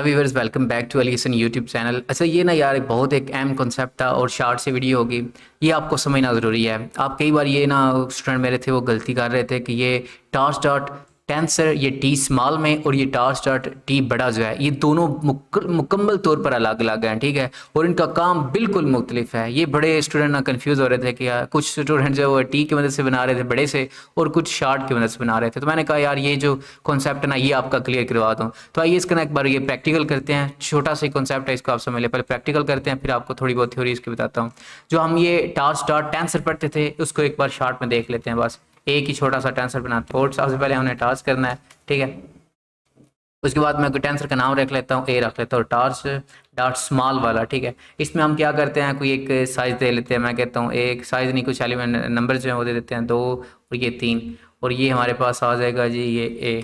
Hello viewers, welcome back to Alison YouTube channel. अच्छा, ये ना यार बहुत एक अहम कॉन्सेप्ट था और शार्ट से वीडियो होगी। ये आपको समझना ज़रूरी है। आप कई बार ये ना स्टूडेंट मेरे थे वो गलती कर रहे थे कि ये टार्स डॉट टेंसर ये टी स्मॉल में और ये टार्स डॉट टी बड़ा जो है ये दोनों मुकम्मल तौर पर अलग अलग हैं, ठीक है। और इनका काम बिल्कुल मुख्तलिफ है। ये बड़े स्टूडेंट ना कन्फ्यूज़ हो रहे थे कि यार कुछ स्टूडेंट जो वो टी की मदद से बना रहे थे बड़े से और कुछ शार्ट की मदद से बना रहे थे। तो मैंने कहा यार ये जो कॉन्सेप्ट है ना ये आपका क्लियर करवा दूँ। तो आइए इसका ना एक बार ये प्रैक्टिकल करते हैं। छोटा सा कॉन्सेप्ट है, इसको आप समझ लें। पहले प्रैक्टिकल करते हैं, फिर आपको थोड़ी बहुत थ्योरी इसकी बताता हूँ। जो हम ये टार्स डॉट टेंसर पढ़ते थे उसको एक बार शार्ट में देख लेते हैं। बस एक ही छोटा सा टेंसर बनाते हैं और सबसे पहले हमने टार्स करना है, ठीक है। उसके बाद मैं कोई टेंसर का नाम रख लेता हूँ, ए रख लेता हूँ, टार्स डॉट स्मॉल वाला, ठीक है। इसमें हम क्या करते हैं, कोई एक साइज दे लेते हैं। मैं कहता हूँ एक साइज नहीं, कुछ एलिमेंट नंबर जो है वो दे देते हैं 2 और ये 3 और ये हमारे पास आ जाएगा जी ये ए।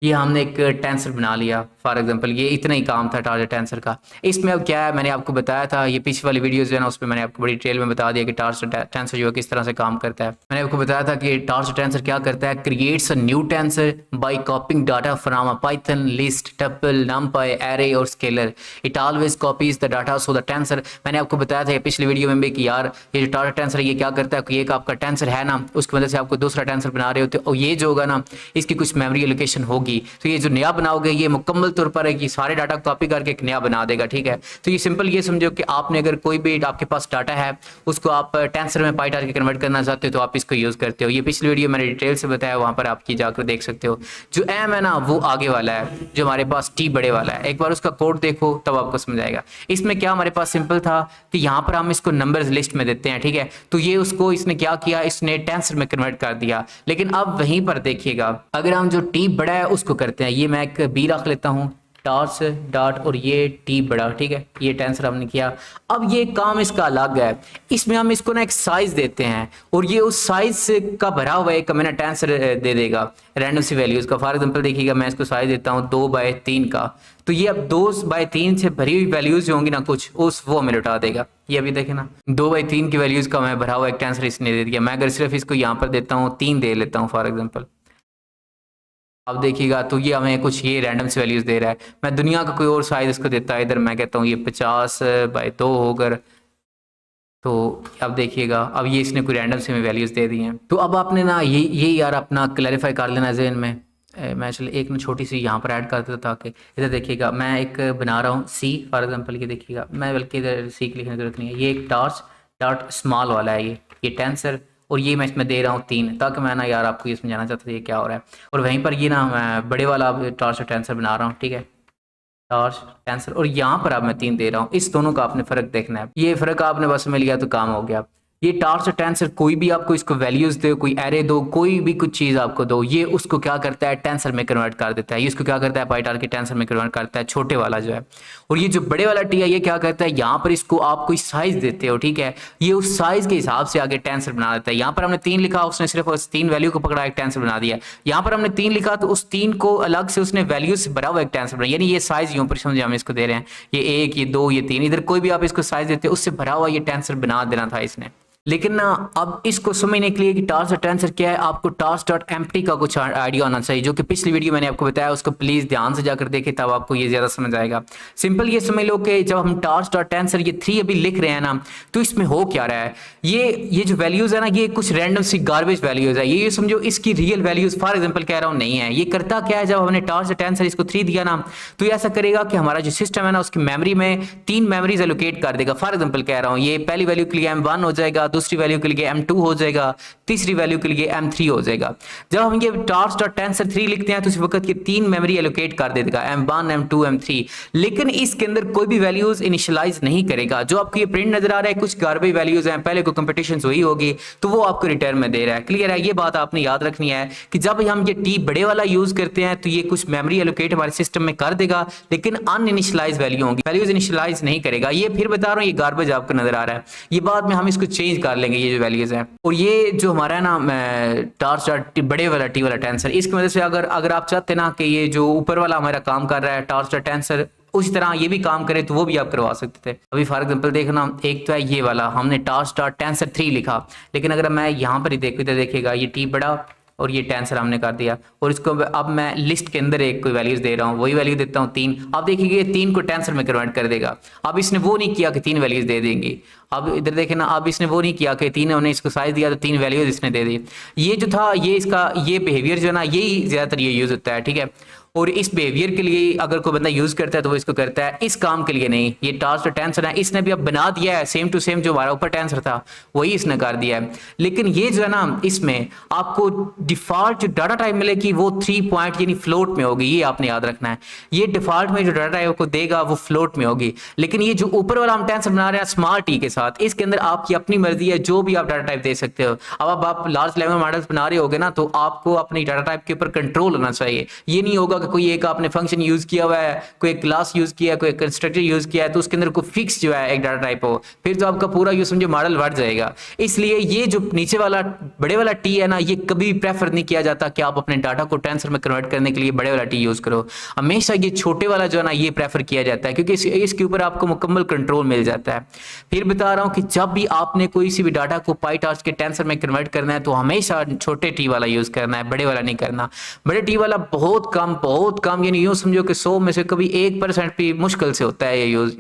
ये हमने एक टेंसर बना लिया फॉर एग्जांपल। ये इतना ही काम था टार्स टेंसर का। इसमें अब क्या है, मैंने आपको बताया था ये पिछली वाली वीडियोस जो है ना उसमें मैंने आपको बड़ी डिटेल में बता दिया कि टार्स टेंसर जो है किस तरह से काम करता है। मैंने आपको बताया था कि टार्स टेंसर क्या करता है, creates a new tensor by copying data from a python list tuple numpy array और scalar. It always copies the data so the tensor. मैंने आपको बताया था पिछली वीडियो में भी कि यार ये जो टार्स टेंसर ये क्या करता है कि एक आपका टेंसर है ना उसकी वजह से आपको दूसरा टेंसर बना रहे होते और ये जो होगा ना इसकी कुछ मेमोरी एलोकेशन होगी। तो ये जो नया बनाओगे ये मुकम्मल तौर पर है कि सारे डाटा कॉपी करके एक नया बना देगा, ठीक है। तो ये सिंपल ये समझो कि आपने अगर कोई भी आपके पास डाटा है उसको आप टेंसर में पाई के कन्वर्ट करना चाहते हो तो आप इसको यूज़ करते हो। ये पिछली वीडियो मैंने डिटेल से बताया, वहाँ पर आप की जाकर देख सकते हो। जो एम है ना वो आगे वाला है, जो हमारे पास टी बड़े वाला है। एक बार उसका कोड देखो तब आपको समझ आएगा। इसमें क्या हमारे पास सिंपल था कि यहाँ पर हम इसको नंबर्स लिस्ट में देते हैं, ठीक है। तो ये उसको इसने क्या किया, इसने टेंसर में कन्वर्ट कर दिया। लेकिन अब वहीं पर देखिएगा अगर हम जो टी बड़ा है उसको करते हैं, ये मैं एक बी रख लेता हूँ टार्स डॉट और ये टी बड़ा, ठीक है। ये टेंसर हमने किया। अब ये काम इसका अलग है, इसमें हम इसको ना एक साइज देते हैं और ये उस साइज का भरा हुआ एक हमें टेंसर दे देगा रैंडम सी वैल्यूज का। फॉर एग्जांपल देखिएगा मैं इसको साइज देता हूँ 2/3 का। तो ये अब 2/3 से भरी हुई वैल्यूज जो होंगी ना कुछ उस वो हमें लौटा देगा। ये अभी देखे ना 2/3 की वैल्यूज का मैं भरा हुआ एक टेंसर इसने दे दिया। मैं अगर सिर्फ इसको यहाँ पर देता हूँ 3 दे लेता हूँ फॉर एग्जाम्पल, अब देखिएगा तो ये हमें कुछ ये रैंडम से वैल्यूज दे रहा है। मैं दुनिया का कोई और साइज इसको देता है, इधर मैं कहता हूँ ये 50/2 होकर। तो अब देखिएगा अब ये इसने कोई रैंडम से वैल्यूज दे दी हैं। तो अब आपने ना ये यार अपना क्लैरिफाई कर लेना ज़हन में। मैं चलो एक ना छोटी सी यहाँ पर ऐड कर देता ताकि इधर देखिएगा मैं एक बना रहा हूँ सी फॉर एग्जांपल। ये देखिएगा मैं बल्कि इधर सी की लिखने की जरूरत नहीं है। ये एक टार्स डॉट स्मॉल वाला है ये टेंसर और ये मैं इसमें दे रहा हूँ 3 ताकि मैं ना यार आपको ये समझाना चाहता था ये क्या हो रहा है। और वहीं पर ये ना मैं बड़े वाला टार्स टेंसर बना रहा हूँ, ठीक है। टार्स टेंसर और यहाँ पर अब मैं 3 दे रहा हूँ। इस दोनों का आपने फ़र्क देखना है। ये फ़र्क आपने बस में लिया तो काम हो गया। ये टार्स टेंसर कोई भी आपको इसको वैल्यूज दो, कोई एरे दो, कोई भी कुछ चीज़ आपको दो, ये उसको क्या करता है टेंसर में कन्वर्ट कर देता है। ये इसको क्या करता है पाईटार के टेंसर में कन्वर्ट करता है, छोटे वाला जो है। और ये जो बड़े वाला टी है ये क्या करता है, यहाँ पर इसको आप कोई साइज देते हो, ठीक है। ये उस साइज के हिसाब से आगे टेंसर बना देता है। यहाँ पर हमने 3 लिखा, उसने सिर्फ उस 3 वैल्यू को पकड़ा एक टेंसर बना दिया। यहाँ पर हमने 3 लिखा तो उस 3 को अलग से उसने वैल्यू से भरा हुआ एक टेंसर बना। यानी ये साइज यूं पर समझे हम इसको दे रहे हैं, ये 1 ये 2 ये 3, इधर कोई भी आप इसको साइज देते हो उससे भरा हुआ ये टेंसर बना देना था इसने। लेकिन ना अब इसको समझने के लिए कि टार्स टेंसर क्या है आपको टार्स डॉट एम्प्टी का कुछ आइडिया होना चाहिए, जो कि पिछली वीडियो मैंने आपको बताया। उसको प्लीज़ ध्यान से जाकर देखें तब आपको ये ज़्यादा समझ आएगा। सिंपल ये समझ लो कि जब हम टार्स डॉट टेंसर ये 3 अभी लिख रहे हैं ना तो इसमें हो क्या रहा है, ये जो वैल्यूज़ है ना ये कुछ रैंडम सी गार्बेज वैल्यूज़ है। ये समझो इसकी रियल वैल्यूज़ फॉर एग्जाम्पल कह रहा हूँ नहीं है। ये करता क्या है, जब हमने टार्स टेंसर इसको 3 दिया ना तो ये ऐसा करेगा कि हमारा जो सिस्टम है ना उसकी मेमोरी में 3 मेमोरीज एलोकेट कर देगा। फॉर एग्जाम्पल कह रहा हूँ ये पहली वैल्यू के लिए M1 हो जाएगा, दूसरी वैल्यू के लिए M2 हो जाएगा, तीसरी वैल्यू के लिए M3 हो जाएगा। जब हम ये टार्स डॉट टेंसर 3 लिखते हैं तो उस वक्त ये 3 मेमोरी एलोकेट कर देगा M1 M2 M3। लेकिन इसके अंदर कोई भी वैल्यूज इनिशियलाइज नहीं करेगा। जो आपको ये प्रिंट नजर आ रहा है कुछ गार्बेज वैल्यूज हैं, पहले कोई कंपटीशन हुई होगी तो वो आपको रिटर्न में दे रहा है। क्लियर है, ये बात आपने याद रखनी है कि जब हम ये टी बड़े वाला यूज करते हैं तो ये कुछ मेमोरी एलोकेट हमारे सिस्टम में कर देगा लेकिन अनइनिशियलाइज वैल्यू होगी, वैल्यूज इनिशियलाइज नहीं करेगा। ये फिर बता रहा हूँ ये गार्बेज आपको नजर आ रहा है। ये बाद में हम इसको चेंज कर लेंगे ये जो वैल्यूज हैं। और ये जो हमारा है ना टार्स डॉट बड़े वाला टी वाला टेंसर, इसकी वजह से अगर आप चाहते ना कि ये जो ऊपर वाला हमारा काम कर रहा है टार्स डॉट टेंसर उसी तरह ये भी काम करे तो वो भी आप करवा सकते थे। अभी फॉर एग्जांपल देखना, एक तो है ये वाला हमने टार्स डॉट टेंसर 3 लिखा, लेकिन अगर मैं यहाँ पर ही देखूँ तो देखिएगा ये टी बड़ा और ये टेंसर हमने कर दिया, और इसको अब मैं लिस्ट के अंदर एक कोई वैल्यूज दे रहा हूँ, वही वैल्यू देता हूँ 3। अब देखिए 3 को टेंसर में कन्वर्ट कर देगा। अब इसने वो नहीं किया कि 3 वैल्यूज दे देंगी, अब इधर देखें ना, अब इसने वो नहीं किया कि 3 हमने इसको साइज दिया तो 3 वैल्यूज इसने दे दी। ये जो था ये इसका ये बिहेवियर जो है ना, यही ज़्यादातर ये यूज़ होता है, ठीक है। और इस बिहेवियर के लिए अगर कोई बंदा यूज़ करता है तो वो इसको करता है, इस काम के लिए नहीं। ये टास्क टेंसर है, इसने भी अब बना दिया है सेम टू सेम, जो हमारा ऊपर टेंसर था वही इसने कर दिया है। लेकिन ये जो है ना, इसमें आपको डिफॉल्ट जो डाटा टाइप मिलेगी वो 3 पॉइंट यानी फ्लोट में होगी, ये आपने याद रखना है। ये डिफॉल्ट में जो डाटा टाइप को देगा वो फ्लोट में होगी। लेकिन ये जो ऊपर वाला हम टेंसर बना रहे हैं स्मॉल टी के साथ, इसके अंदर आपकी अपनी मर्जी है, जो भी आप डाटा टाइप दे सकते हो। अब आप लार्ज लेवल मॉडल्स बना रहे होगे ना, तो आपको अपनी डाटा टाइप के ऊपर कंट्रोल होना चाहिए। ये नहीं होगा कि कोई एक आपने फंक्शन यूज किया हुआ है, कोई क्लास यूज किया है, कोई कंस्ट्रक्टर यूज किया है, तो उसके अंदर कोई फिक्स जो है एक डाटा टाइप हो, फिर तो आपका पूरा यूज समझो मॉडल बढ़ जाएगा। इसलिए ये जो नीचे वाला बड़े वाला टी है ना, ये कभी प्रेफर नहीं किया जाता कि आप अपने डाटा को टेंसर में कन्वर्ट करने के लिए बड़े वाला टी यूज करो। हमेशा ये छोटे वाला जो है ना, ये प्रेफर किया जाता है, क्योंकि इसके ऊपर आपको मुकम्मल कंट्रोल मिल जाता है। फिर बता रहा हूं कि जब भी आपने कोई सी भी डाटा को पाईटार्च के टेंसर में कन्वर्ट करना है तो हमेशा छोटे टी वाला यूज करना है, बड़े वाला नहीं करना। बड़े टी वाला बहुत कम यानी यूं समझो कि 100 में से कभी 1% भी मुश्किल से होता है ये यूज।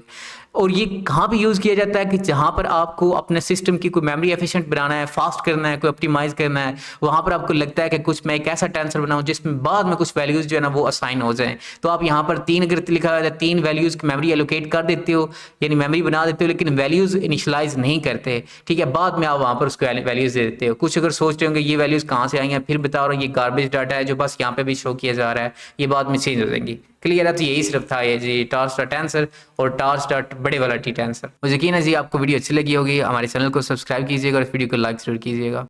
और ये कहाँ भी यूज़ किया जाता है कि जहाँ पर आपको अपने सिस्टम की कोई मेमोरी एफिशिएंट बनाना है, फास्ट करना है, कोई ऑप्टिमाइज करना है, वहाँ पर आपको लगता है कि कुछ मैं एक ऐसा टेंसर बनाऊँ जिसमें बाद में कुछ वैल्यूज़ जो है ना वो असाइन हो जाएं। तो आप यहाँ पर 3 अगर लिखा है 3 वैल्यूज़ की मेमोरी एलोकेट कर देते हो, यानी मेमोरी बना देते हो, लेकिन वैल्यूज़ इनिशलाइज नहीं करते, ठीक है। बाद में आप वहाँ पर उसको वैल्यूज़ दे देते हो। कुछ अगर सोच रहे होंगे ये वैल्यूज़ कहाँ से आई हैं, फिर बता रहा हूँ ये गार्बेज डाटा है जो बस यहाँ पे भी शो किया जा रहा है, ये बाद में चेंज हो जाएंगी। क्लियर है? तो यही सिर्फ था ये जी टास्क डॉट टेंसर और टास्क डॉट बड़े वाला टी टेंसर। मुझे यकीन है जी आपको वीडियो अच्छी लगी होगी। हमारे चैनल को सब्सक्राइब कीजिएगा और वीडियो को लाइक जरूर कीजिएगा।